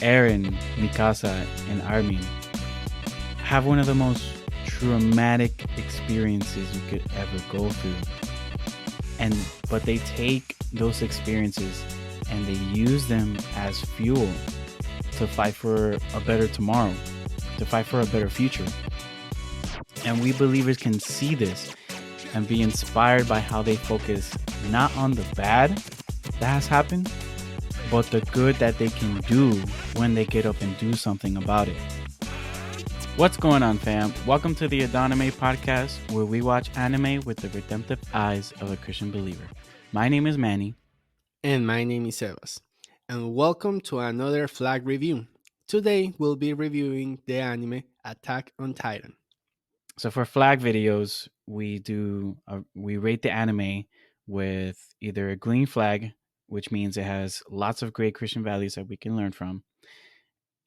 Aaron, Mikasa, and Armin have one of the most traumatic experiences you could ever go through. And but they take those experiences and they use them as fuel to fight for a better tomorrow, to fight for a better future. And we believers can see this and be inspired by how they focus not on the bad that has happened, but the good that they can do when they get up and do something about it. What's going on, fam? Welcome to the Adonime podcast, where we watch anime with the redemptive eyes of a Christian believer. My name is Manny. And my name is Sebas. And welcome to another flag review. Today we'll be reviewing the anime Attack on Titan. So for flag videos, we rate the anime with either a green flag, which means it has lots of great Christian values that we can learn from,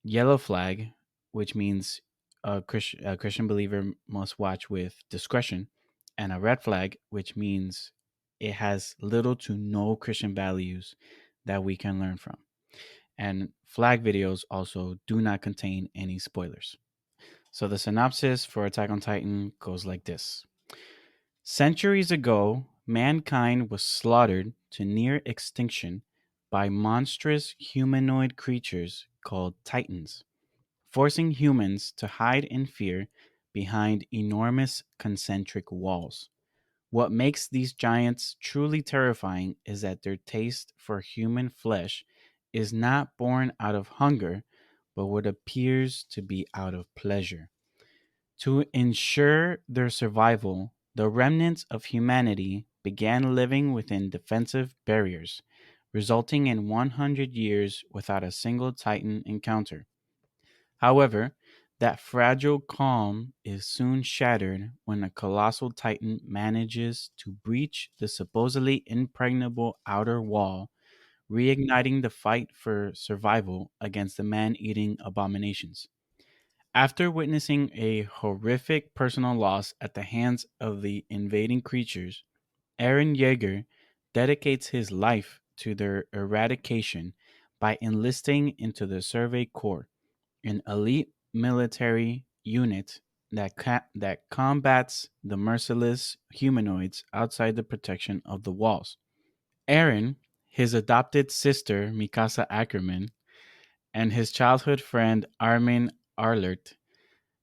yellow flag, which means a Christian believer must watch with discretion, and a red flag, which means it has little to no Christian values that we can learn from. And flag videos also do not contain any spoilers. So the synopsis for Attack on Titan goes like this. Centuries ago, mankind was slaughtered to near extinction by monstrous humanoid creatures called Titans, forcing humans to hide in fear behind enormous concentric walls. What makes these giants truly terrifying is that their taste for human flesh is not born out of hunger, but what appears to be out of pleasure. To ensure their survival, the remnants of humanity began living within defensive barriers, resulting in 100 years without a single Titan encounter. However, that fragile calm is soon shattered when a colossal titan manages to breach the supposedly impregnable outer wall, reigniting the fight for survival against the man eating abominations. After witnessing a horrific personal loss at the hands of the invading creatures, Aaron Yeager dedicates his life to their eradication by enlisting into the Survey Corps, an elite military unit that combats the merciless humanoids outside the protection of the walls. Aaron, his adopted sister Mikasa Ackerman, and his childhood friend Armin Arlert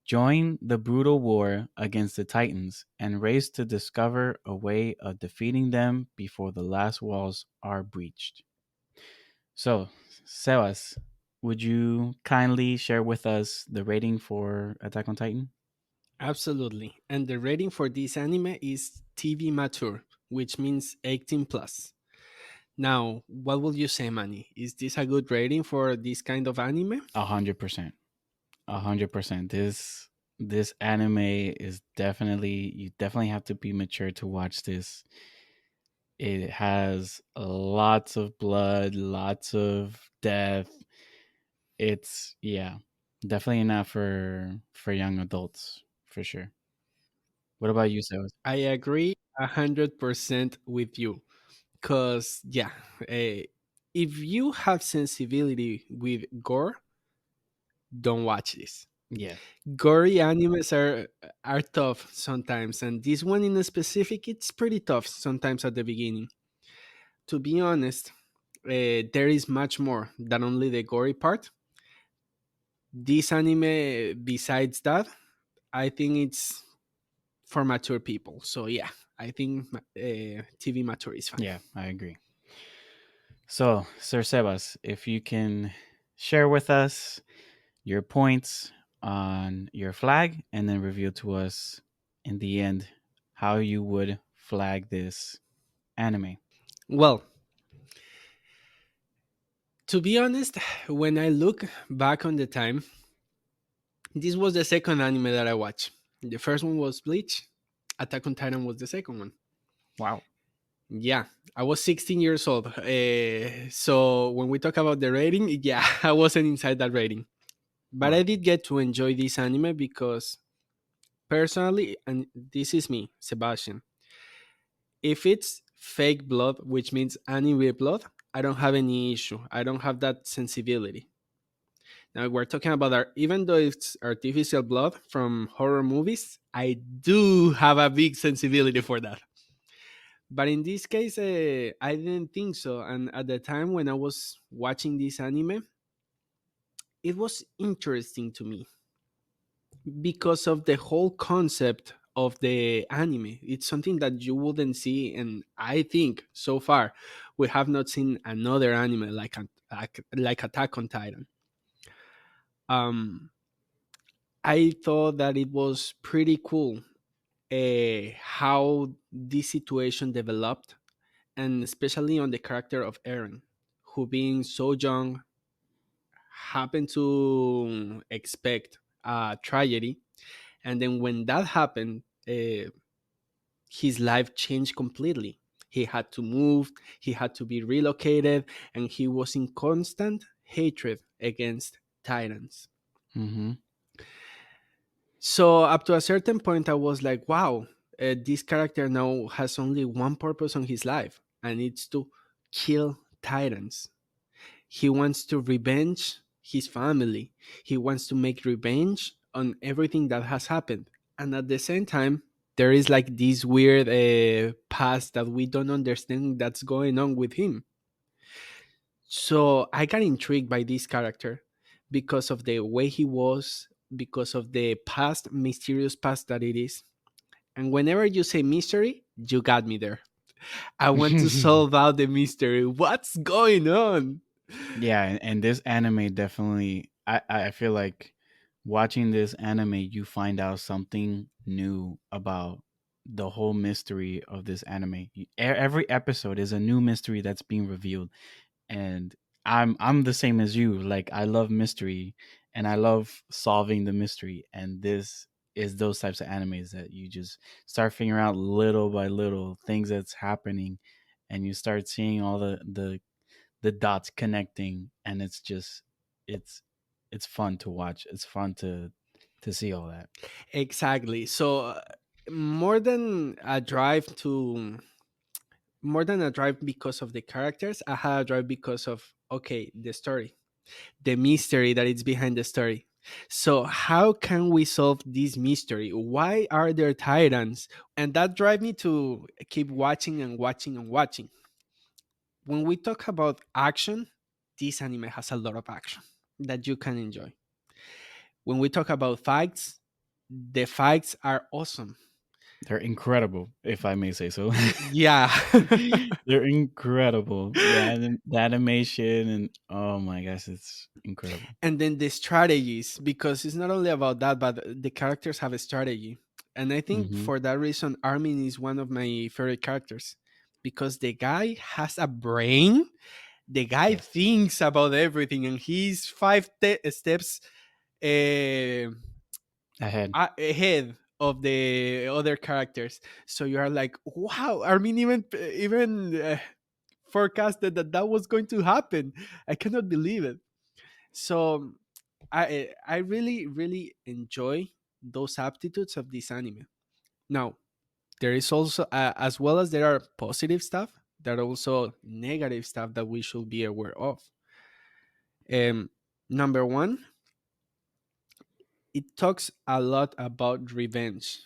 join the brutal war against the Titans and race to discover a way of defeating them before the last walls are breached. So, Sebas, would you kindly share with us the rating for Attack on Titan? Absolutely. And the rating for this anime is TV mature, which means 18 plus. Now, what would you say, Manny? Is this a good rating for this kind of anime? 100%. 100%. This anime is definitely, you definitely have to be mature to watch this. It has lots of blood, lots of death. It's, yeah, definitely not for young adults, for sure. What about you, Sebas? I agree 100% with you. Because, yeah, if you have sensibility with gore, don't watch this. Yeah. Gory animes are tough sometimes, and this one in specific, it's pretty tough sometimes at the beginning. To be honest, there is much more than only the gory part. This anime, besides that, I think it's for mature people. So yeah, I think TV mature is fine. Yeah, I agree. So, Sir Sebas, if you can share with us your points on your flag and then reveal to us in the end how you would flag this anime. Well, to be honest, when I look back on the time, this was the second anime that I watched. The first one was Bleach. Attack on Titan was the second one. Wow. Yeah, I was 16 years old. So when we talk about the rating, yeah, I wasn't inside that rating. But I Wow. did get to enjoy this anime because personally, and this is me, Sebastian, if it's fake blood, which means anime blood, I don't have any issue. I don't have that sensibility. Now we're talking about even though it's artificial blood from horror movies, I do have a big sensibility for that. But in this case, I didn't think so. And at the time when I was watching this anime, it was interesting to me because of the whole concept of the anime. It's something that you wouldn't see, and I think so far we have not seen another anime like Attack on Titan. Um, I thought that it was pretty cool how this situation developed, and especially on the character of Eren, who being so young happened to expect a tragedy, and then when that happened, his life changed completely. He had to move, he had to be relocated, and he was in constant hatred against Titans. Mm-hmm. So up to a certain point, I was like, wow, this character now has only one purpose on his life, and it's to kill Titans. He wants to revenge his family. He wants to make revenge on everything that has happened. And at the same time, there is like this weird past that we don't understand that's going on with him. So I got intrigued by this character because of the way he was, because of the past, mysterious past that it is. And whenever you say mystery, you got me there. I want to solve out the mystery. What's going on? Yeah, and this anime definitely, I feel like watching this anime, you find out something new about the whole mystery of this anime. Every episode is a new mystery that's being revealed, and I'm the same as you. Like, I love mystery and I love solving the mystery, and this is those types of animes that you just start figuring out little by little things that's happening, and you start seeing all the dots connecting, and it's just it's it's fun to watch. It's fun to see all that. Exactly. So more than a drive to more than a drive because of the characters, I had a drive because of okay, the story, the mystery that is behind the story. So how can we solve this mystery? Why are there titans? And that drive me to keep watching and watching and watching. When we talk about action, this anime has a lot of action that you can enjoy. When we talk about fights, the fights are awesome. They're incredible, if I may say so. Yeah. They're incredible. The animation, and oh my gosh, it's incredible. And then the strategies, because it's not only about that, but the characters have a strategy. And I think Hmm. for that reason, Armin is one of my favorite characters because the guy has a brain. The guy Yes. thinks about everything, and he's steps uh, Ahead. ahead of the other characters. So you are like, wow, Armin even forecasted that that was going to happen. I cannot believe it. So I really really enjoy those aptitudes of this anime. Now there is also as well as there are positive stuff, there are also negative stuff that we should be aware of. Um, Number one, it talks a lot about revenge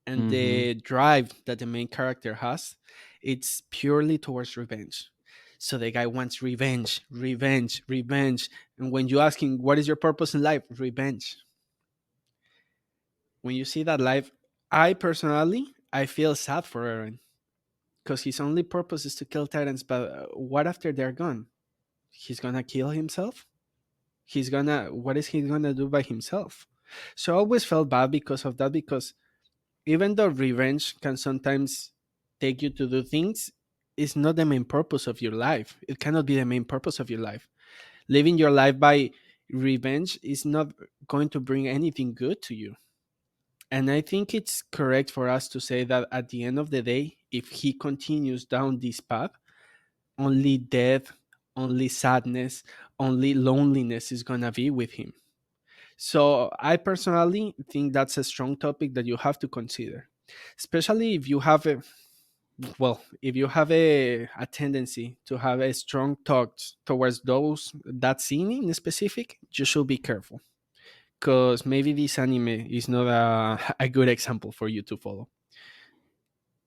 and Hmm. the drive that the main character has. It's purely towards revenge. So the guy wants revenge, revenge, revenge. And when you ask him, what is your purpose in life? Revenge. When you see that life, I personally I feel sad for Eren because his only purpose is to kill titans. But what after they're gone? He's gonna kill himself. He's gonna what is he gonna do by himself? So I always felt bad because of that. Because even though revenge can sometimes take you to do things, it's not the main purpose of your life. It cannot be the main purpose of your life. Living your life by revenge is not going to bring anything good to you. And I think it's correct for us to say that at the end of the day, if he continues down this path, only death, only sadness, only loneliness is going to be with him. So I personally think that's a strong topic that you have to consider, especially if you have well, if you have a tendency to have a strong thoughts towards those that scene in specific, you should be careful, because maybe this anime is not a good example for you to follow.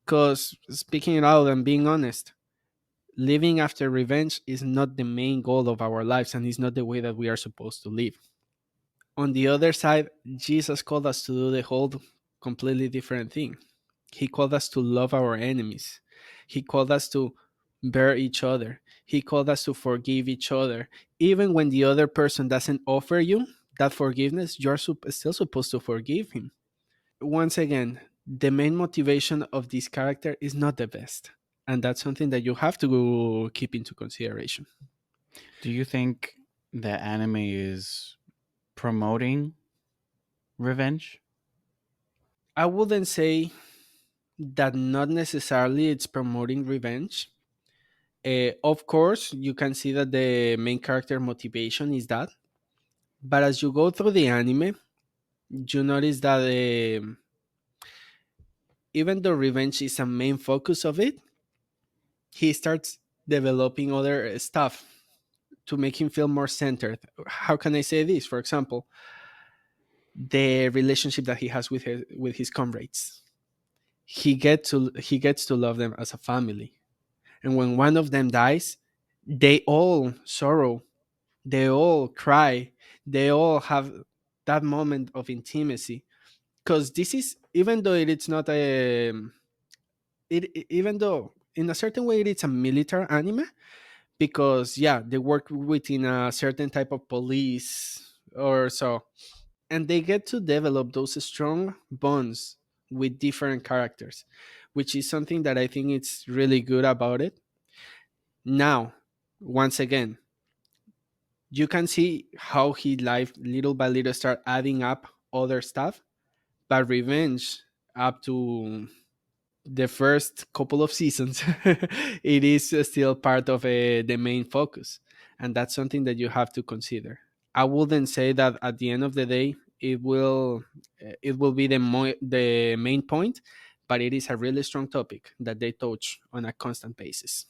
Because speaking it out and being honest, living after revenge is not the main goal of our lives, and is not the way that we are supposed to live. On the other side, Jesus called us to do the whole completely different thing. He called us to love our enemies. He called us to bear each other. He called us to forgive each other. Even when the other person doesn't offer you that forgiveness, you're still supposed to forgive him. Once again, the main motivation of this character is not the best. And that's something that you have to keep into consideration. Do you think that anime is promoting revenge? I wouldn't say that not necessarily it's promoting revenge. Of course, you can see that the main character motivation is that, but as you go through the anime, you notice that even though revenge is a main focus of it, he starts developing other stuff to make him feel more centered. How can I say this? For example, the relationship that he has with his comrades. He gets to love them as a family, and when one of them dies, they all sorrow, they all cry, they all have that moment of intimacy. Because this is, even though it's not a even though in a certain way it's a military anime, because yeah, they work within a certain type of police or so, and they get to develop those strong bonds with different characters, which is something that I think it's really good about it. Now, once again, you can see how he life little by little start adding up other stuff, but revenge, up to the first couple of seasons, it is still part of the main focus, and that's something that you have to consider. I wouldn't say that at the end of the day it will be the main point, but it is a really strong topic that they touch on a constant basis.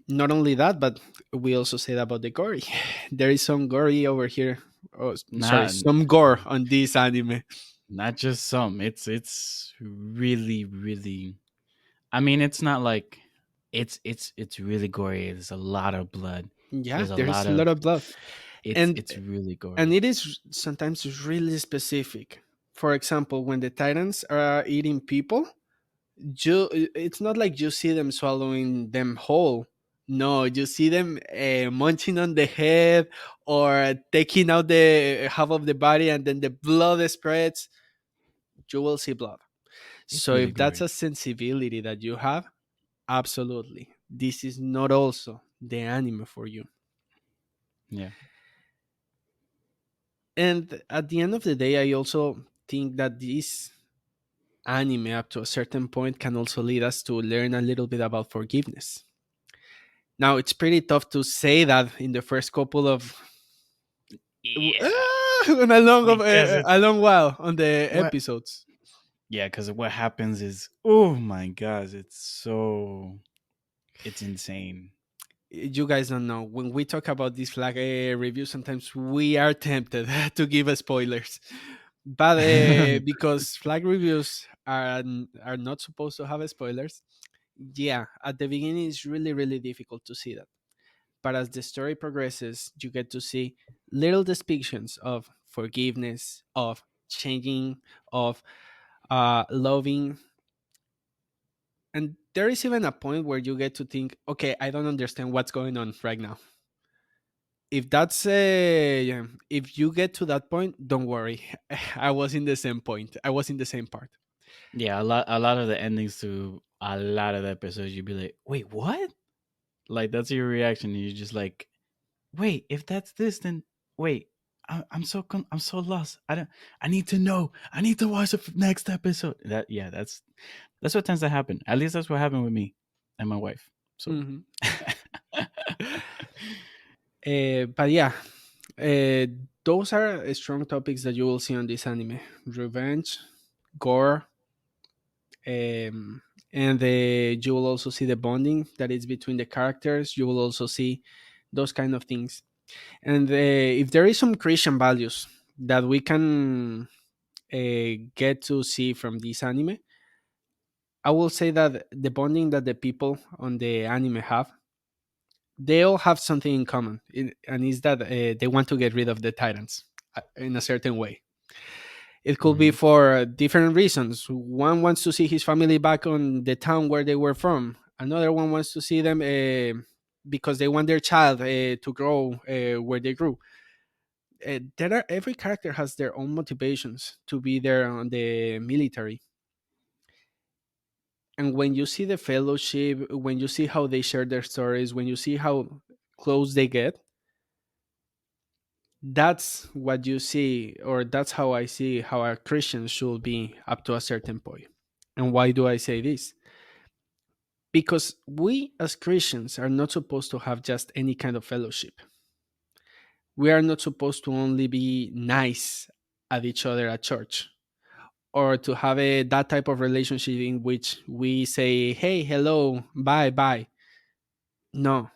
Not only that, but we also said about the gory. There is some gory over here. Oh, sorry, Not some gore on this anime. not just some. It's really really. I mean, it's not like it's really gory. There's a lot of blood. Yeah, There's a there's lot a lot of of blood, and it's really and gory. it is sometimes really specific. For example, when the titans are eating people, it's not like you see them swallowing them whole. No, you see them munching on the head, or taking out the half of the body, and then the blood spreads. You will see blood. It's So really if that's gory. a sensibility that you have, absolutely, this is not also the anime for you. Yeah. And at the end of the day, I also think that this anime, up to a certain point, can also lead us to learn a little bit about forgiveness. Now, it's pretty tough to say that in the first couple of Yeah. on a long Because it a long while on the what episodes. yeah, because what happens is, oh my gosh, it's insane. You guys don't know, when we talk about this flag review, sometimes we are tempted to give spoilers, but because flag reviews are not supposed to have spoilers. Yeah, at the beginning it's really really difficult to see that, but as the story progresses, you get to see little depictions of forgiveness, of changing, of loving. And there is even a point where you get to think, okay, I don't understand what's going on right now. If that's if you get to that point, don't worry. I was in the same point. I was in the same part. Yeah, a lot of the endings to a lot of the episodes, you'd be like, wait, what? Like that's your reaction. And you're just like, wait, if that's this, then wait. I'm so lost. I need to know. I need to watch the next episode. That yeah, that's what tends to happen. At least that's what happened with me and my wife. So Hmm. But yeah, uh, those are strong topics that you will see on this anime: revenge, gore, um, and you will also see the bonding that is between the characters. You will also see those kind of things. And if there is some Christian values that we can get to see from this anime, I will say that the bonding that the people on the anime have, they all have something in common, and is that they want to get rid of the tyrants in a certain way. It could be Hmm. for different reasons. One wants to see his family back on the town where they were from. Another one wants to see them because they want their child to grow where they grew. There are every character has their own motivations to be there on the military. And when you see the fellowship, when you see how they share their stories, when you see how close they get, that's what you see, or that's how I see how a Christian should be up to a certain point. And why do I say this? Because we as Christians are not supposed to have just any kind of fellowship. We are not supposed to only be nice at each other at church, or to have that type of relationship in which we say, hey, hello, bye, bye. No,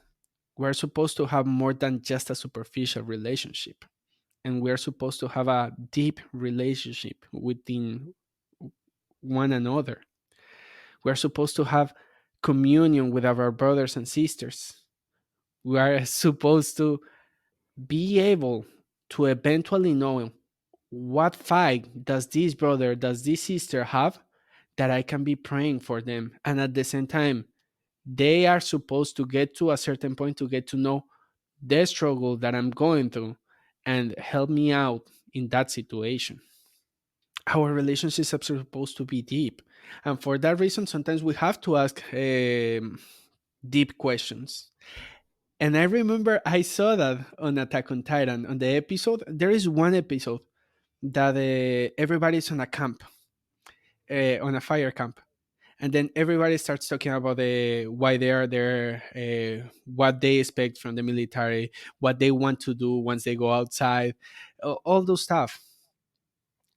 we're supposed to have more than just a superficial relationship. And we're supposed to have a deep relationship within one another. We're supposed to have communion with our brothers and sisters. We are supposed to be able to eventually know what fight does this brother, does this sister have, that I can be praying for them. And at the same time, they are supposed to get to a certain point to get to know the struggle that I'm going through and help me out in that situation. Our relationships are supposed to be deep. And for that reason, sometimes we have to ask deep questions. And I remember I saw that on Attack on Titan, on the episode. There is one episode that everybody's on a camp, on a fire camp, and then everybody starts talking about why they are there, what they expect from the military, what they want to do once they go outside, all those stuff.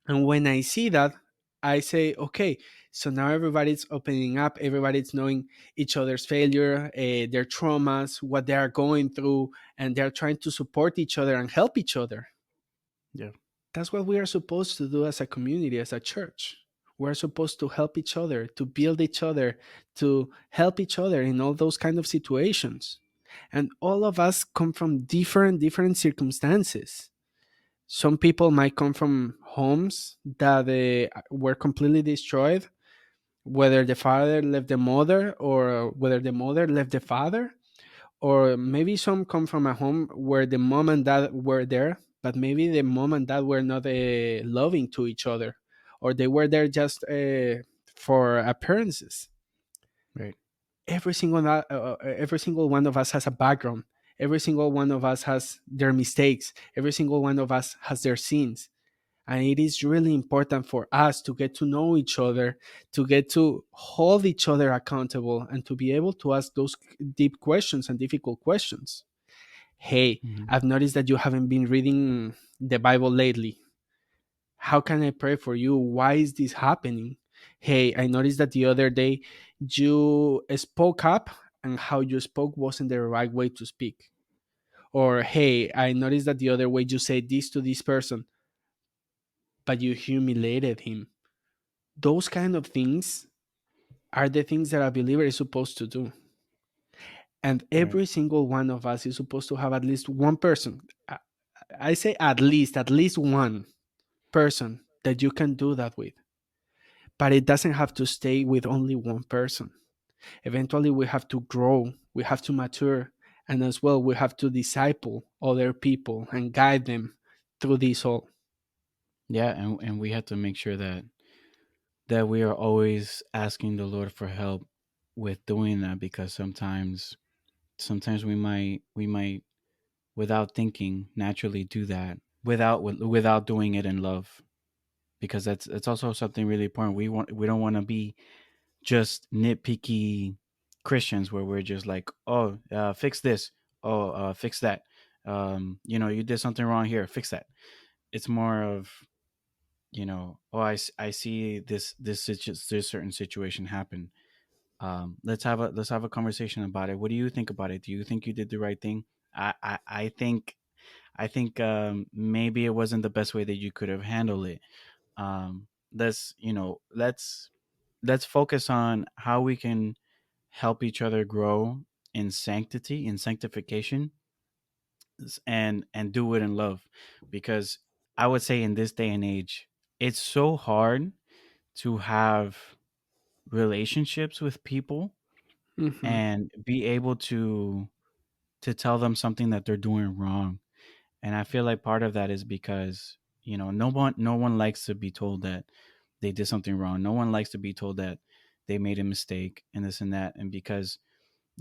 And when I see that, I say, okay, so now everybody's opening up, everybody's knowing each other's failure, their traumas, what they are going through, and they're trying to support each other and help each other. Yeah. That's what we are supposed to do as a community, as a church. We're supposed to help each other, to build each other, to help each other in all those kind of situations. And all of us come from different circumstances. Some people might come from homes that were completely destroyed, whether the father left the mother or whether the mother left the father, or maybe some come from a home where the mom and dad were there, but maybe the mom and dad were not loving to each other, or they were there just for appearances. Right. Every single one of us has a background. Every single one of us has their mistakes. Every single one of us has their sins. And it is really important for us to get to know each other, to get to hold each other accountable, and to be able to ask those deep questions and difficult questions. Hey, Hmm. I've noticed that you haven't been reading the Bible lately. How can I pray for you? Why is this happening? Hey, I noticed that the other day you spoke up, and how you spoke wasn't the right way to speak. Or, hey, I noticed that the other way you said this to this person, but you humiliated him. Those kind of things are the things that a believer is supposed to do. And Right. every single one of us is supposed to have at least one person. I say at least one person that you can do that with. But it doesn't have to stay with only one person. Eventually, we have to grow, we have to mature, and as well, we have to disciple other people and guide them through this all. Yeah, and we have to make sure that we are always asking the Lord for help with doing that, because sometimes we might without thinking naturally do that without doing it in love, because that's also something really important. We don't want to be just nitpicky Christians where we're just like, oh, fix this, oh, fix that, you did something wrong here, fix that. It's more of, oh, I see this certain situation happen. Let's have a conversation about it. What do you think about it? Do you think you did the right thing? I think maybe it wasn't the best way that you could have handled it. Let's let's focus on how we can help each other grow in sanctity, in sanctification, and do it in love, because I would say in this day and age, it's so hard to have relationships with people Hmm. and be able to tell them something that they're doing wrong. And I feel like part of that is because, no one likes to be told that they did something wrong. No one likes to be told that they made a mistake and this and that. And because,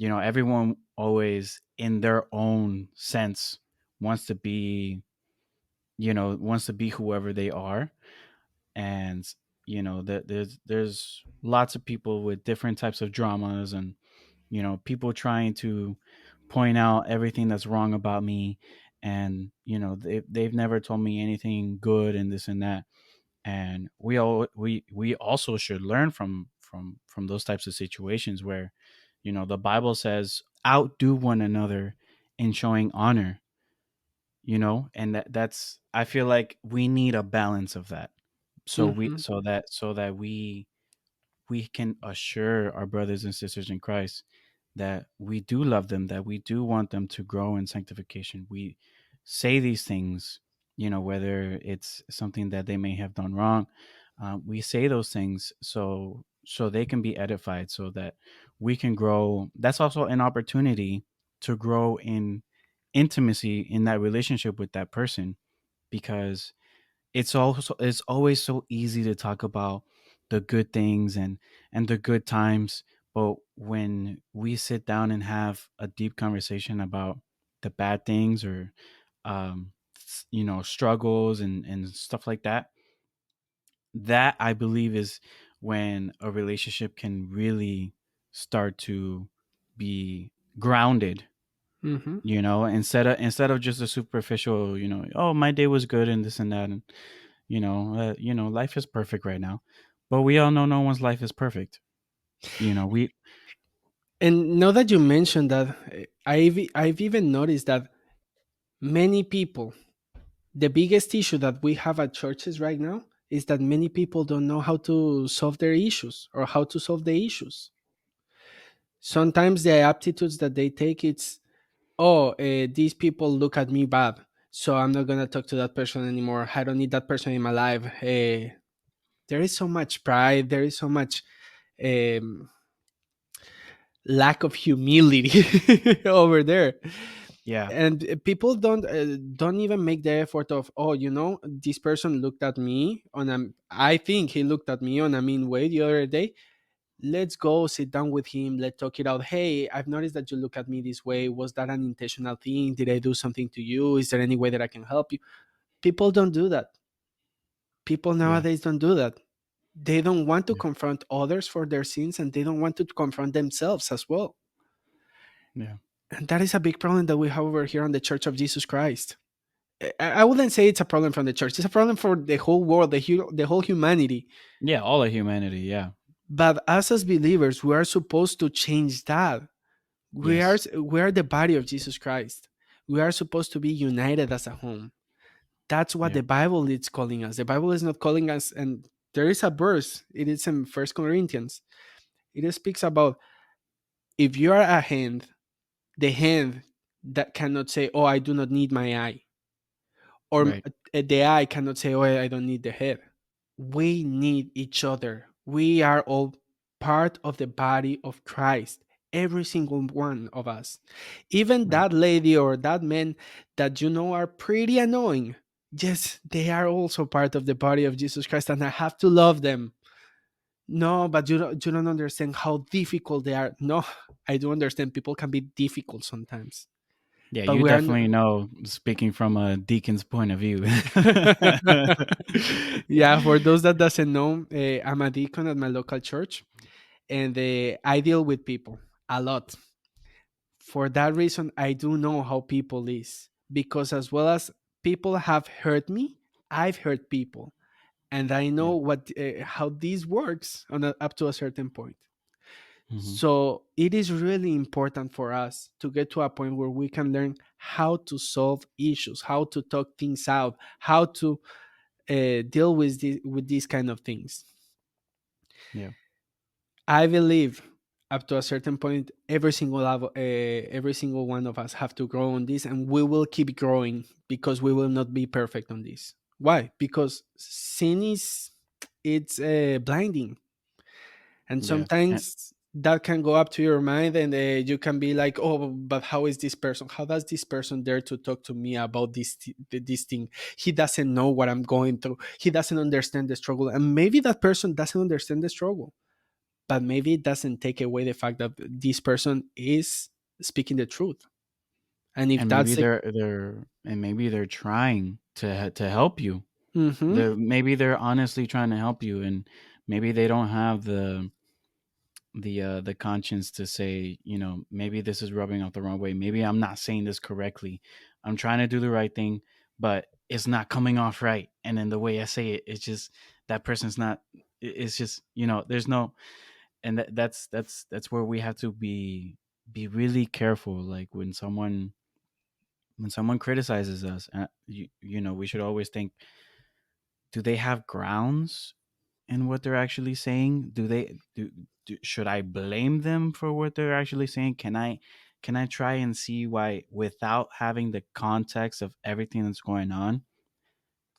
everyone always in their own sense wants to be, wants to be whoever they are. And there's lots of people with different types of dramas, and people trying to point out everything that's wrong about me. And they've never told me anything good and this and that. And we also should learn from those types of situations where the Bible says outdo one another in showing honor. And that's, I feel like we need a balance of that, so we Hmm. so that we can assure our brothers and sisters in Christ that we do love them, that we do want them to grow in sanctification. We say these things, whether it's something that they may have done wrong. We say those things so they can be edified, so that we can grow. That's also an opportunity to grow in intimacy in that relationship with that person, because it's always so easy to talk about the good things and the good times, but when we sit down and have a deep conversation about the bad things, or struggles and stuff like that, that I believe is when a relationship can really start to be grounded, Hmm. instead of just a superficial, oh, my day was good and this and that. And life is perfect right now, but we all know no one's life is perfect. We And now that you mentioned that, I've even noticed that many people, the biggest issue that we have at churches right now is that many people don't know how to solve their issues or how to solve the issues. Sometimes the aptitudes that they take, it's, oh, these people look at me bad, so I'm not gonna talk to that person anymore. I don't need that person in my life. There is so much pride. There is so much um, lack of humility over there, Yeah. and people don't even make the effort of, oh, this person looked at me on a, I think he looked at me on a mean way the other day. Let's go sit down with him. Let's talk it out. Hey, I've noticed that you look at me this way. Was that an intentional thing? Did I do something to you? Is there any way that I can help you? People don't do that. People Yeah. nowadays don't do that. They don't want to Yeah. confront others for their sins, and they don't want to confront themselves as well. Yeah. And that is a big problem that we have over here on the Church of Jesus Christ. I wouldn't say it's a problem from the church. It's a problem for the whole world, the whole humanity. Yeah, all of humanity. Yeah. But us as believers, we are supposed to change that. Yes. We are the body of Jesus Christ. We are supposed to be united as a home. That's what Yeah. the Bible is calling us. The Bible is not calling us, and there is a verse. It is in First Corinthians. It speaks about, if you are a hand, the hand that cannot say, "Oh, I do not need my eye," or Right. the eye cannot say, "Oh, I don't need the head." We need each other. We are all part of the body of Christ. Every single one of us. Even Right. that lady or that man that are pretty annoying. Yes, they are also part of the body of Jesus Christ, and I have to love them. No, but you don't understand how difficult they are. No, I do understand people can be difficult sometimes. Yeah, But you we are definitely know, speaking from a deacon's point of view. yeah, for those that doesn't know, I'm a deacon at my local church, and I deal with people a lot. For that reason, I do know how people is, because as well as people have hurt me, I've hurt people, and I know Yeah. what how this works up to a certain point. Hmm. So it is really important for us to get to a point where we can learn how to solve issues, how to talk things out, how to deal with with these kind of things. Yeah. I believe up to a certain point, every single one of us have to grow on this, and we will keep growing because we will not be perfect on this. Why? Because sin is it's blinding, and Yeah. sometimes that can go up to your mind, and you can be like, "Oh, but how is this person? How does this person dare to talk to me about this thing? He doesn't know what I'm going through. He doesn't understand the struggle, and maybe that person doesn't understand the struggle." But maybe it doesn't take away the fact that this person is speaking the truth. And if And that's maybe the they're trying to help you. hmm Maybe they're honestly trying to help you, and maybe they don't have the conscience to say, maybe this is rubbing off the wrong way. Maybe I'm not saying this correctly. I'm trying to do the right thing, but it's not coming off right. And then the way I say it, it's just that person's not. It's just there's no, and that's where we have to be really careful. Like when someone criticizes us, we should always think, do they have grounds in what they're actually saying? Should I blame them for what they're actually saying? Can I try and see why, without having the context of everything that's going on,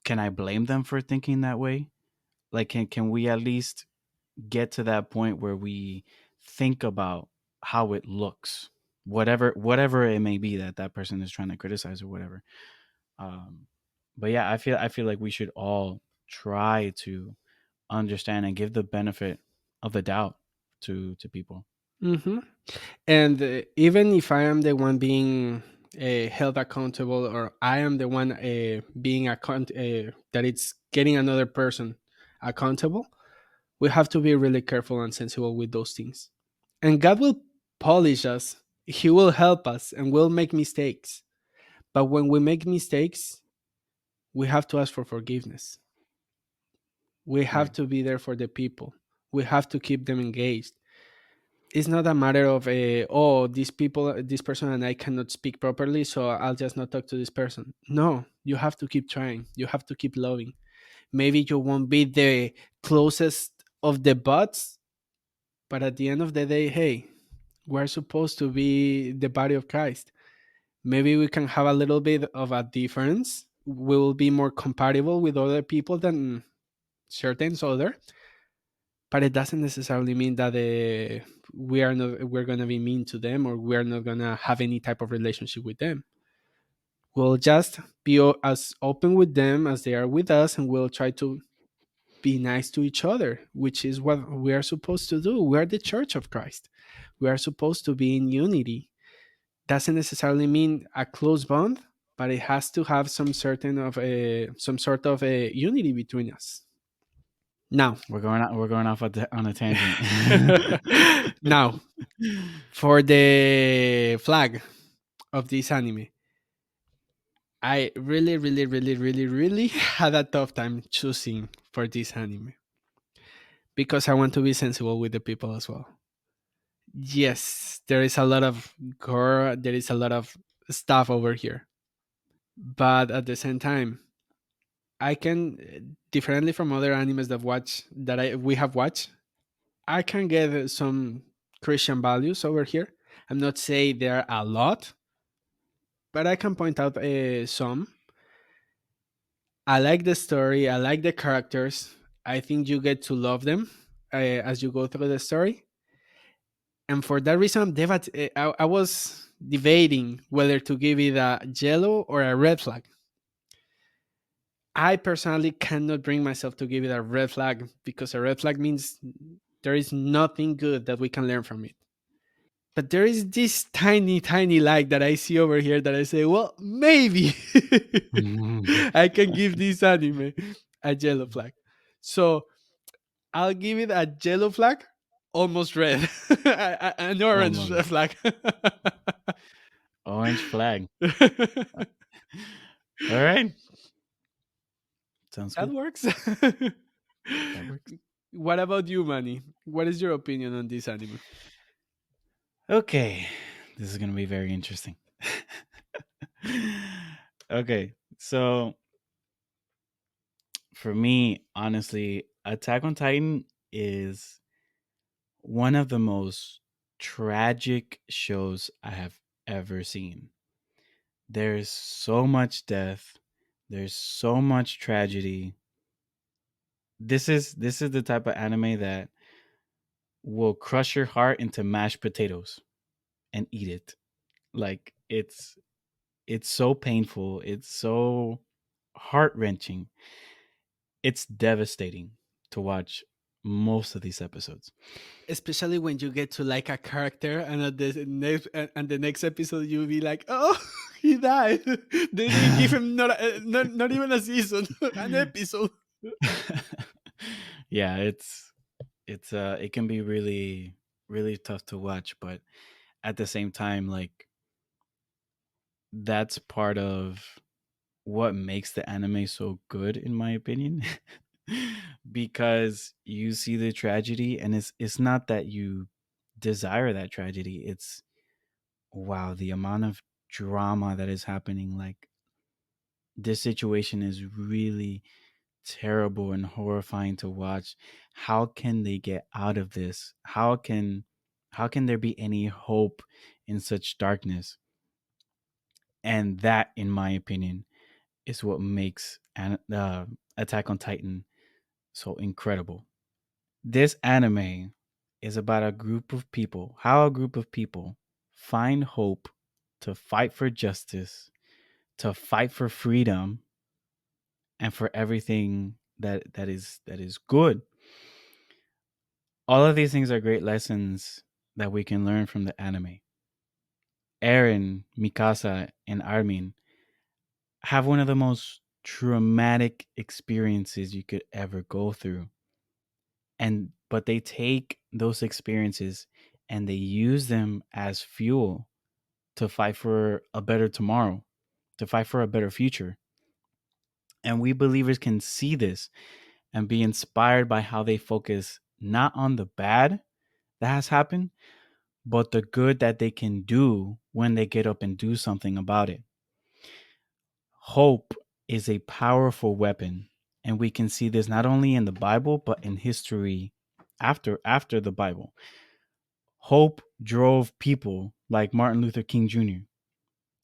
can I blame them for thinking that way? Like, can we at least get to that point where we think about how it looks, whatever it may be that person is trying to criticize or whatever. um but yeah, I feel like we should all try to understand and give the benefit of the doubt to people. hmm And even if I am the one being held accountable, or I am the one being that it's getting another person accountable, we have to be really careful and sensible with those things. And God will polish us. He will help us, and we'll make mistakes. But when we make mistakes, we have to ask for forgiveness. We have Right. to be there for the people. We have to keep them engaged. It's not a matter of oh, these people, this person and I cannot speak properly, so I'll just not talk to this person. No, you have to keep trying. You have to keep loving. Maybe you won't be the closest of the buds, but at the end of the day, hey, we're supposed to be the body of Christ. Maybe we can have a little bit of a difference. We will be more compatible with other people than certain other, but it doesn't necessarily mean that we're gonna be mean to them, or we're not gonna have any type of relationship with them. We'll just be as open with them as they are with us, and we'll try to be nice to each other, which is what we are supposed to do. We are the Church of Christ. We are supposed to be in unity. Doesn't necessarily mean a close bond, but it has to have some sort of a unity between us. Now, We're going off on a tangent. now for the flag of this anime, I really, really, really, really, really had a tough time choosing for this anime because I want to be sensible with the people as well. Yes, there is a lot of gore, there is a lot of stuff over here, but at the same time, I can, differently from other animes that we have watched, I can get some Christian values over here. I'm not saying there are a lot, but I can point out some. I like the story. I like the characters. I think you get to love them as you go through the story. And for that reason, I was debating whether to give it a yellow or a red flag. I personally cannot bring myself to give it a red flag because a red flag means there is nothing good that we can learn from it. But there is this tiny, tiny light that I see over here that I say, well, maybe I can give this anime a yellow flag. So I'll give it a yellow flag, almost red, an orange Almost. flag. Orange flag. All right. Sounds That good. works. That works. What about you, Manny? What is your opinion on this anime? Okay, this is gonna be very interesting. Okay, so for me, honestly, Attack on Titan is one of the most tragic shows I have ever seen. There's so much death, there's so much tragedy. This is the type of anime that will crush your heart into mashed potatoes and eat it. Like it's so painful, it's so heart-wrenching. It's devastating to watch most of these episodes. Especially when you get to like a character, and at the next episode you'll be like, oh, he died. They didn't give him not even a season, an episode. Yeah, it can be really really tough to watch, but at the same time, like, that's part of what makes the anime so good, in my opinion. Because you see the tragedy, and it's not that you desire that tragedy. It's, wow, the amount of drama that is happening. Like, this situation is really terrible and horrifying to watch. How can they get out of this? How can there be any hope in such darkness? And that, in my opinion, is what makes Attack on Titan so incredible. This anime is about a group of people, how a group of people find hope to fight for justice, to fight for freedom, and for everything that is good. All of these things are great lessons that we can learn from the anime. Eren, Mikasa, and Armin have one of the most traumatic experiences you could ever go through. And but they take those experiences and they use them as fuel to fight for a better tomorrow, to fight for a better future. And we believers can see this and be inspired by how they focus not on the bad that has happened, but the good that they can do when they get up and do something about it. Hope is a powerful weapon, and we can see this not only in the Bible but in history after the Bible. Hope drove people like Martin Luther King Jr.,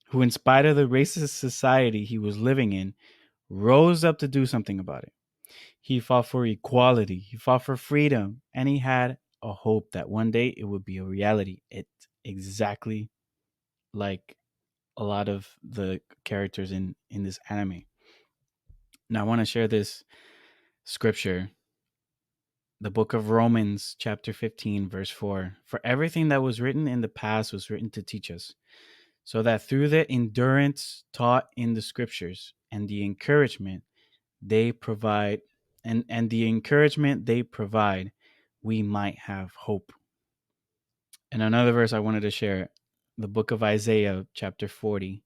who, in spite of the racist society he was living in, rose up to do something about it. He fought for equality, he fought for freedom, and he had a hope that one day it would be a reality. It's exactly like a lot of the characters in this anime. Now I want to share this scripture, the book of Romans, chapter 15, verse 4. For everything that was written in the past was written to teach us, so that through the endurance taught in the scriptures and the encouragement they provide and the encouragement they provide, we might have hope. And another verse I wanted to share, the book of Isaiah, chapter 40,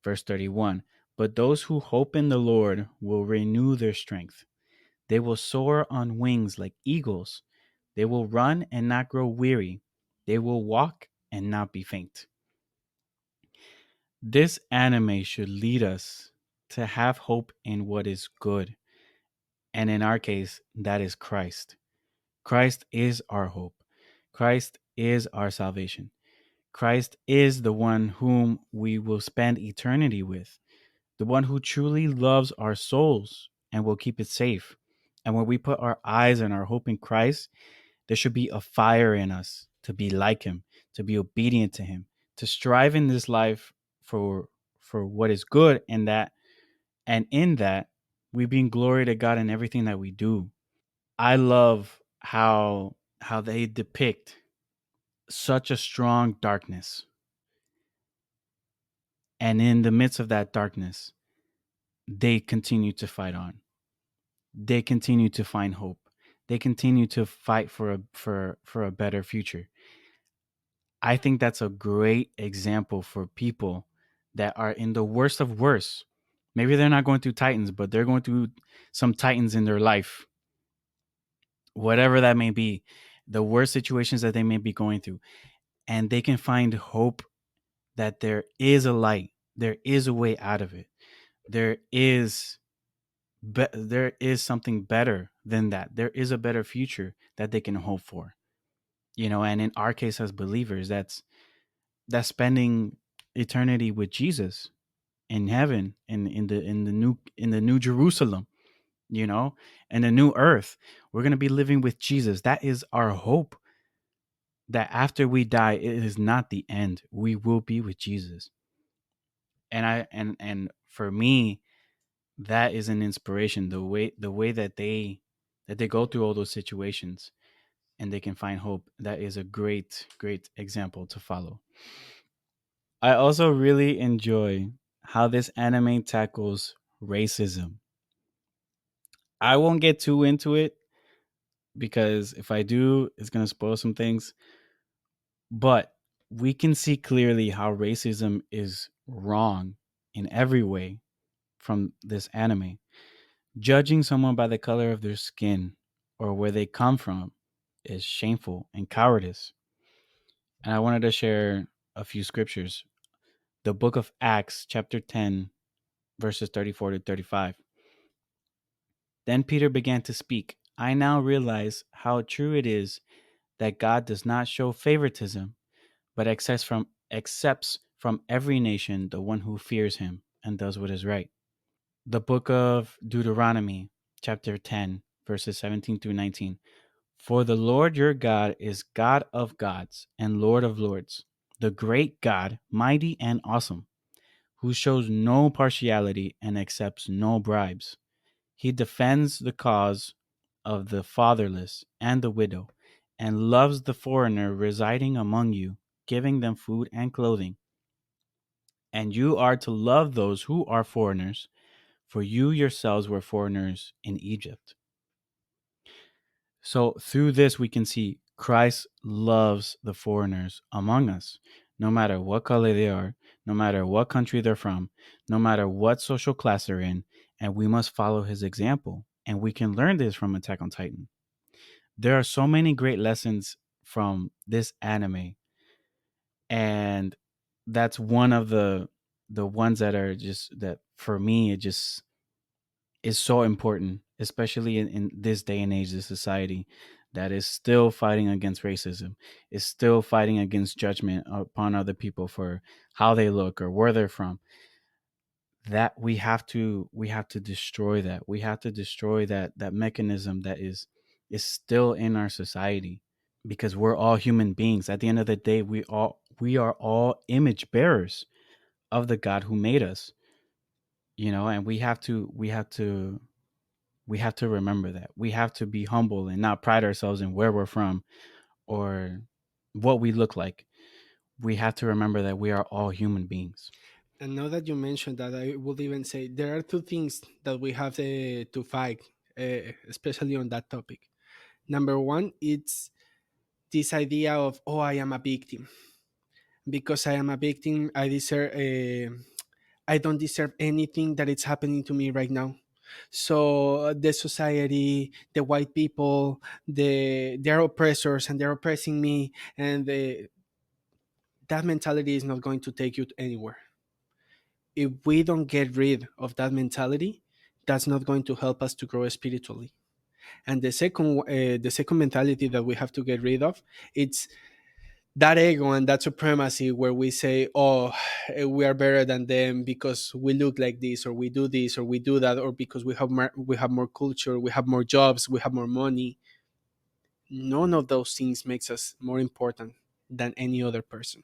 verse 31. But those who hope in the Lord will renew their strength. They will soar on wings like eagles. They will run and not grow weary. They will walk and not be faint. This anime should lead us to have hope in what is good. And in our case, that is Christ. Christ is our hope. Christ is our salvation. Christ is the one whom we will spend eternity with, the one who truly loves our souls and will keep it safe. And when we put our eyes and our hope in Christ, there should be a fire in us to be like him, to be obedient to him, to strive in this life for for what is good, and in that we bring glory to God in everything that we do. I love how they depict such a strong darkness, and in the midst of that darkness they continue to fight on. They continue to find hope. They continue to fight for a better future. I think that's a great example for people that are in the worst of worst. Maybe they're not going through titans, but they're going through some titans in their life, whatever that may be, the worst situations that they may be going through. and they can find hope that there is a light, there is a way out of it, there is there is something better than that, there is a better future that they can hope for. And in our case as believers, that's spending eternity with Jesus in heaven, in the new Jerusalem, and the new earth. We're going to be living with Jesus. That is our hope, that after we die, it is not the end. We will be with Jesus. And for me, that is an inspiration, the way that they go through all those situations and they can find hope. That is a great example to follow. I also really enjoy how this anime tackles racism. I won't get too into it because if I do, it's going to spoil some things. But we can see clearly how racism is wrong in every way from this anime. Judging someone by the color of their skin or where they come from is shameful and cowardice. And I wanted to share a few scriptures. The book of Acts, chapter 10, verses 34 to 35. Then Peter began to speak. I now realize how true it is that God does not show favoritism, but accepts from every nation the one who fears him and does what is right. The book of Deuteronomy, chapter 10, verses 17 through 19. For the Lord your God is God of gods and Lord of lords, the great God, mighty and awesome, who shows no partiality and accepts no bribes. He defends the cause of the fatherless and the widow, and loves the foreigner residing among you, giving them food and clothing. And you are to love those who are foreigners, for you yourselves were foreigners in Egypt. So through this, we can see Christ loves the foreigners among us, no matter what color they are, no matter what country they're from, no matter what social class they're in, and we must follow his example. And we can learn this from Attack on Titan. There are so many great lessons from this anime, and that's one of the ones that are just that for me it just is so important, especially in this day and age, this society that is still fighting against racism, is still fighting against judgment upon other people for how they look or where they're from. That we have to destroy that. We have to destroy that mechanism that is still in our society, because we're all human beings. At the end of the day, we are all image bearers of the God who made us, and we have to remember that. We have to be humble and not pride ourselves in where we're from or what we look like. We have to remember that we are all human beings. And now that you mentioned that, I would even say there are two things that we have to fight, especially on that topic. Number one, it's this idea of, oh, I am a victim. Because I am a victim, I don't deserve anything that is happening to me right now. So the society, the white people, they're oppressors and they're oppressing me, and that mentality is not going to take you anywhere. If we don't get rid of that mentality, that's not going to help us to grow spiritually. And the second mentality that we have to get rid of, it's that ego and that supremacy where we say, oh, we are better than them because we look like this, or we do this, or we do that, or because we have more culture, we have more jobs, we have more money. None of those things makes us more important than any other person.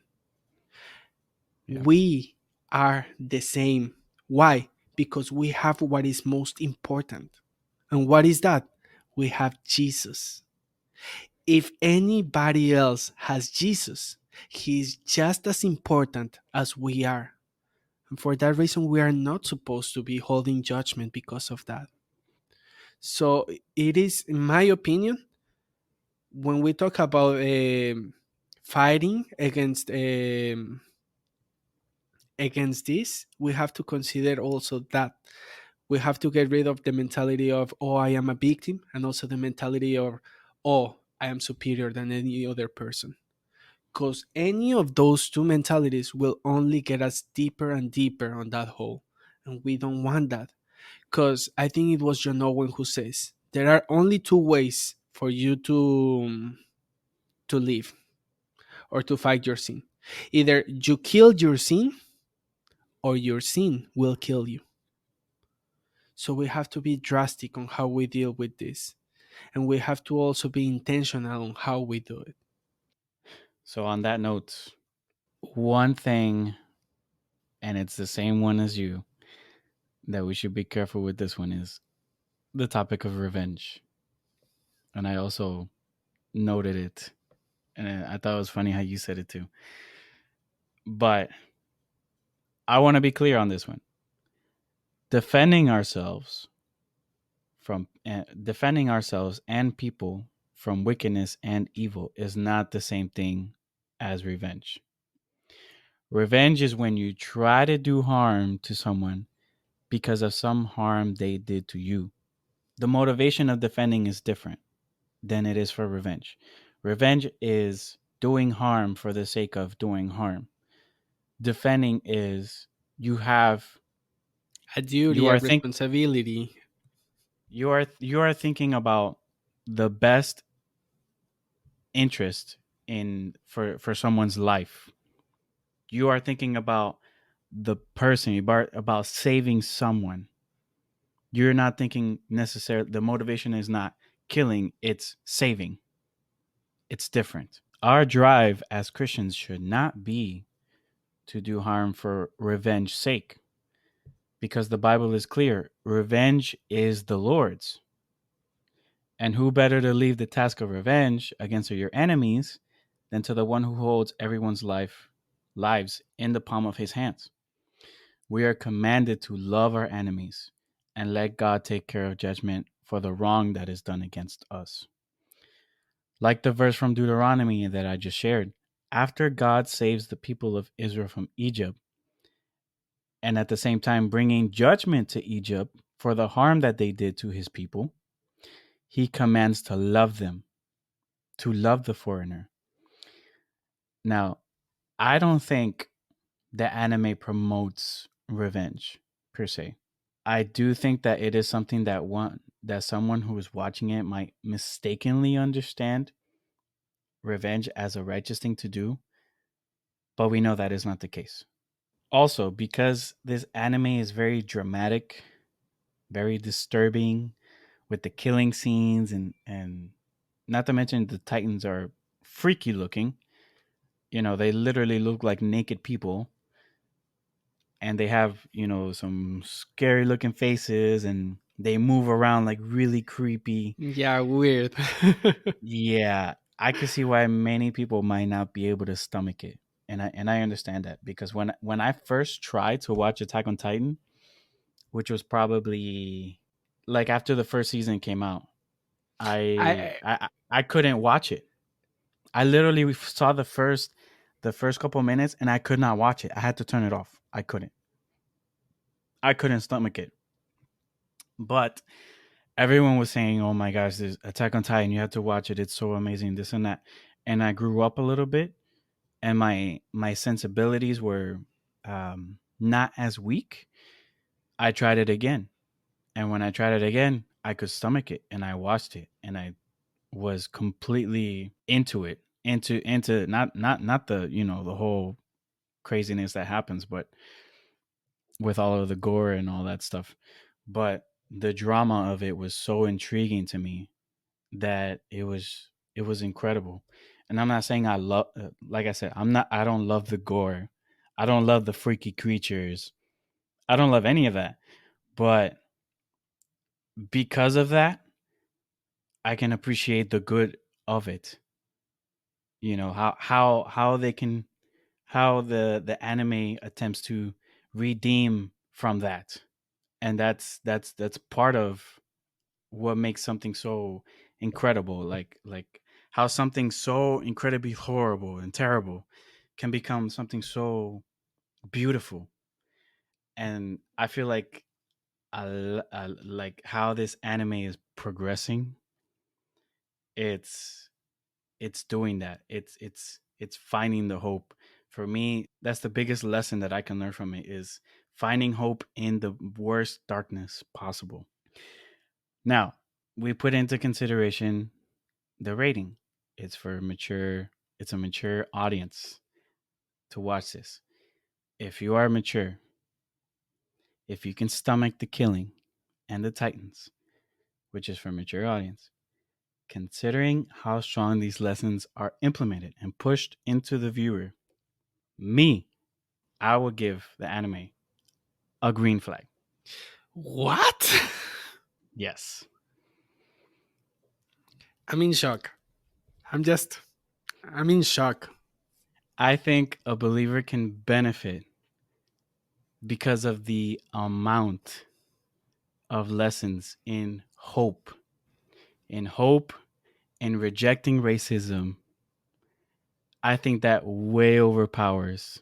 Yeah. We are the same. Why? Because we have what is most important. And what is that? We have Jesus. If anybody else has Jesus, he's just as important as we are. And for that reason, we are not supposed to be holding judgment because of that. So it is, in my opinion, when we talk about fighting against this, we have to consider also that we have to get rid of the mentality of, oh, I am a victim, and also the mentality of, oh, I am superior than any other person. because any of those two mentalities will only get us deeper and deeper on that hole, and we don't want that. Because I think it was John Owen who says there are only two ways for you to live or to fight your sin. Either you kill your sin, or your sin will kill you. So we have to be drastic on how we deal with this, and we have to also be intentional on how we do it. So on that note, one thing, and it's the same one as you, that we should be careful with this one is the topic of revenge. And I also noted it, and I thought it was funny how you said it too. But I want to be clear on this one. Defending ourselves defending ourselves and people from wickedness and evil is not the same thing as revenge. Revenge is when you try to do harm to someone because of some harm they did to you. The motivation of defending is different than it is for revenge. Revenge is doing harm for the sake of doing harm. Defending is you have A you duty, a are think responsibility. you are thinking about the best interest in for someone's life. You are thinking about the person, about saving someone. You're not thinking necessarily, the motivation is not killing, it's saving. It's different. Our drive as Christians should not be to do harm for revenge sake, because the Bible is clear. Revenge is the Lord's. And who better to leave the task of revenge against your enemies than to the one who holds everyone's lives in the palm of his hands? We are commanded to love our enemies and let God take care of judgment for the wrong that is done against us. Like the verse from Deuteronomy that I just shared, after God saves the people of Israel from Egypt, and at the same time bringing judgment to Egypt for the harm that they did to his people, he commands to love them, to love the foreigner. Now, I don't think the anime promotes revenge per se. I do think that it is something that someone who is watching it might mistakenly understand revenge as a righteous thing to do, but we know that is not the case. Also, because this anime is very dramatic, very disturbing with the killing scenes, and not to mention the Titans are freaky looking. They literally look like naked people, and they have, some scary looking faces, and they move around like really creepy. Yeah, weird. Yeah, I could see why many people might not be able to stomach it. And I understand that, because when I first tried to watch Attack on Titan, which was probably like after the first season came out, I I I I couldn't watch it. I literally saw the first couple minutes, and I could not watch it. I had to turn it off. I couldn't stomach it. But everyone was saying, "Oh my gosh, this Attack on Titan, you have to watch it. It's so amazing, this and that." And I grew up a little bit, and my sensibilities were not as weak. I tried it again, and when I tried it again, I could stomach it, and I watched it, and I was completely into it, into not the the whole craziness that happens, but with all of the gore and all that stuff. But the drama of it was so intriguing to me that it was incredible. And I'm not saying I love, like I said, I don't love the gore. I don't love the freaky creatures. I don't love any of that. But because of that, I can appreciate the good of it. How they can, how the anime attempts to redeem from that. And that's part of what makes something so incredible, like how something so incredibly horrible and terrible can become something so beautiful. And I feel like like how this anime is progressing. It's doing that. It's finding the hope. For me, that's the biggest lesson that I can learn from it is finding hope in the worst darkness possible. Now, we put into consideration the rating. It's for mature, it's a mature audience to watch this. If you are mature, if you can stomach the killing and the titans, which is for a mature audience, considering how strong these lessons are implemented and pushed into the viewer, me, I would give the anime a green flag. What? Yes. I'm in shock. I'm just, I'm in shock. I think a believer can benefit because of the amount of lessons in hope, in rejecting racism. I think that way overpowers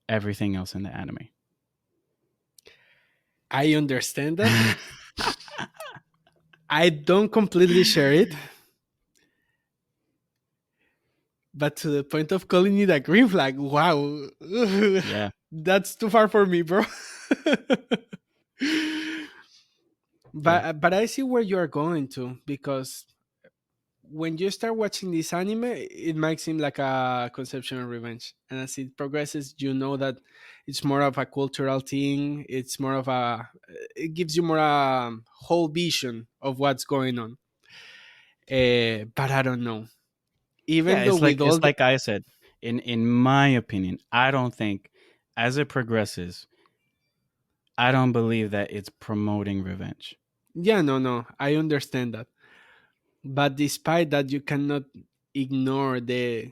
everything else in the anime. I understand that. I don't completely share it, but to the point of calling it a green flag, wow. Yeah. That's too far for me, bro. Yeah. But I see where you are going to, because when you start watching this anime, it might seem like a conception of revenge, and as it progresses, you know that it's more of a cultural thing. It's more of a, it gives you more whole vision of what's going on. But I don't know. Yeah, Even though with all it's the, like I said, in my opinion, I don't think as it progresses, I don't believe that it's promoting revenge. yeah, no, no, I understand that. But despite that, you cannot ignore the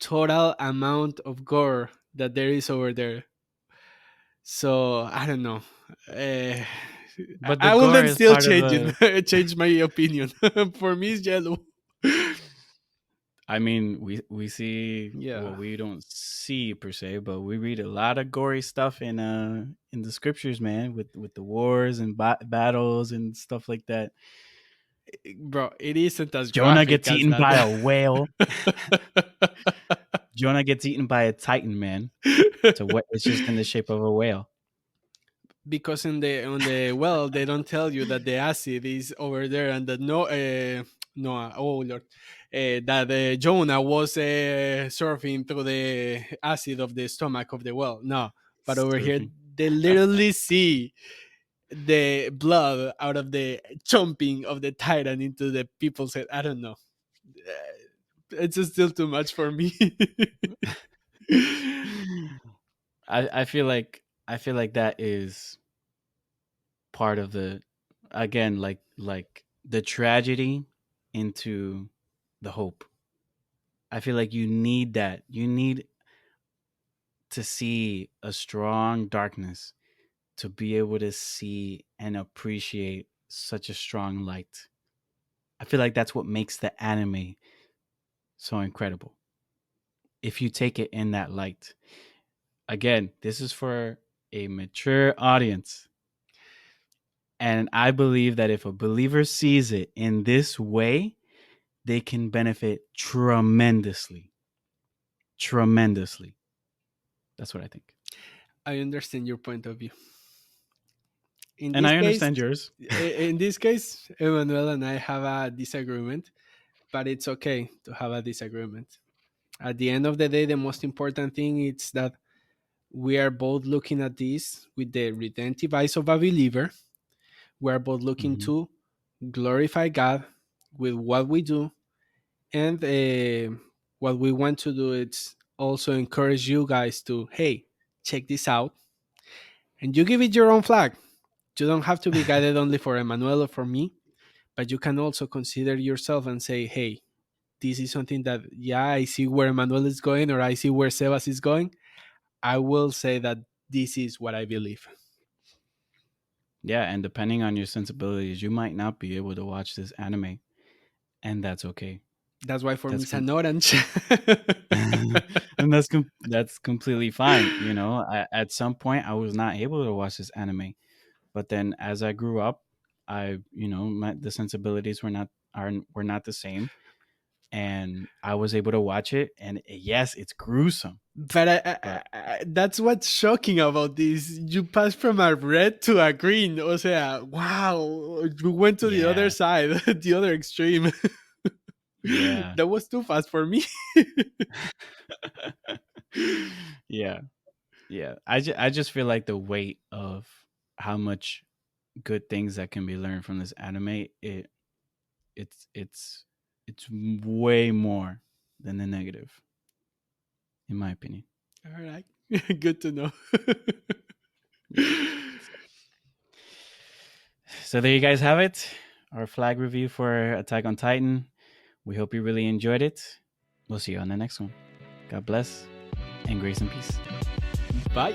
total amount of gore that there is over there. So I don't know. Uh, But the I gore wouldn't is still part of change the it. Change my opinion. For me, it's yellow. I mean, we see well, Yeah, we don't see per se, but we read a lot of gory stuff in the scriptures, man, with the wars and battles and stuff like that. bro, it isn't as Jonah graphic gets as eaten that. by a whale. Jonah gets eaten by a titan, man. It's just in the shape of a whale. Because in the on the well, they don't tell you that the acid is over there, and that no, Noah, oh Lord, that Jonah was surfing through the acid of the stomach of the well. No, but over here Surfing. they literally see the blood out of the chomping of the titan into the people's head. I don't know. It's still too much for me. I feel like that is part of the again like the tragedy into the hope. I feel like you need that. You need to see a strong darkness to be able to see and appreciate such a strong light. I feel like that's what makes the anime so incredible. If you take it in that light. Again, this is for a mature audience. And I believe that if a believer sees it in this way, they can benefit tremendously. Tremendously. That's what I think. I understand your point of view. In And this I case, understand yours. in this case, Emmanuel and I have a disagreement, but it's okay to have a disagreement. At the end of the day, the most important thing is that we are both looking at this with the redemptive eyes of a believer. We are both looking Mhm. to glorify God with what we do, and what we want to do is also encourage you guys to, hey, check this out, and you give it your own flag. You don't have to be guided only for Emmanuel or for me, but you can also consider yourself and say, hey, this is something that, yeah, I see where Emmanuel is going, or I see where Sebas is going. I will say that this is what I believe. Yeah, and depending on your sensibilities, you might not be able to watch this anime, and that's okay. That's why for me That's it's an orange. and that's completely fine. You know, at some point I was not able to watch this anime, but then as I grew up, I the sensibilities were not the same, and I was able to watch it. And yes, it's gruesome, But but that's what's shocking about this. You passed from a red to a green. O sea, wow. You went to the other yeah, side, the other extreme. yeah, That was too fast for me. yeah, yeah. I just feel like the weight of how much good things that can be learned from this anime, it's it's it's way more than the negative, in my opinion. All right. Good to know. Yeah. So there you guys have it. Our flag review for Attack on Titan. We hope you really enjoyed it. We'll see you on the next one. God bless and grace and peace. Bye.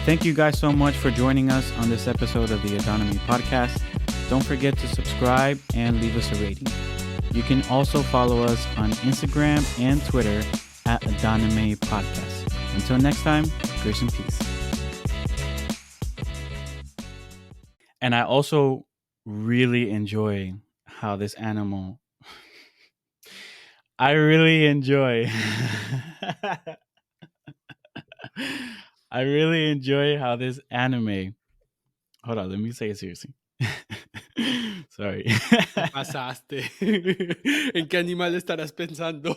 Thank you guys so much for joining us on this episode of the Adonime podcast. Don't forget to subscribe and leave us a rating. You can also follow us on Instagram and Twitter at Adonime Podcast. Until next time, grace and peace. And I also really enjoy how this animal. I really enjoy. I really enjoy how this anime. Hold on, let me say it seriously. Sorry. Te pasaste. ¿En qué animal estarás pensando?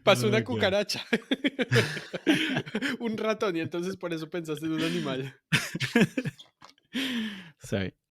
Pasó Oh una god. cucaracha. Un ratón y entonces por eso pensaste en un animal. Sorry.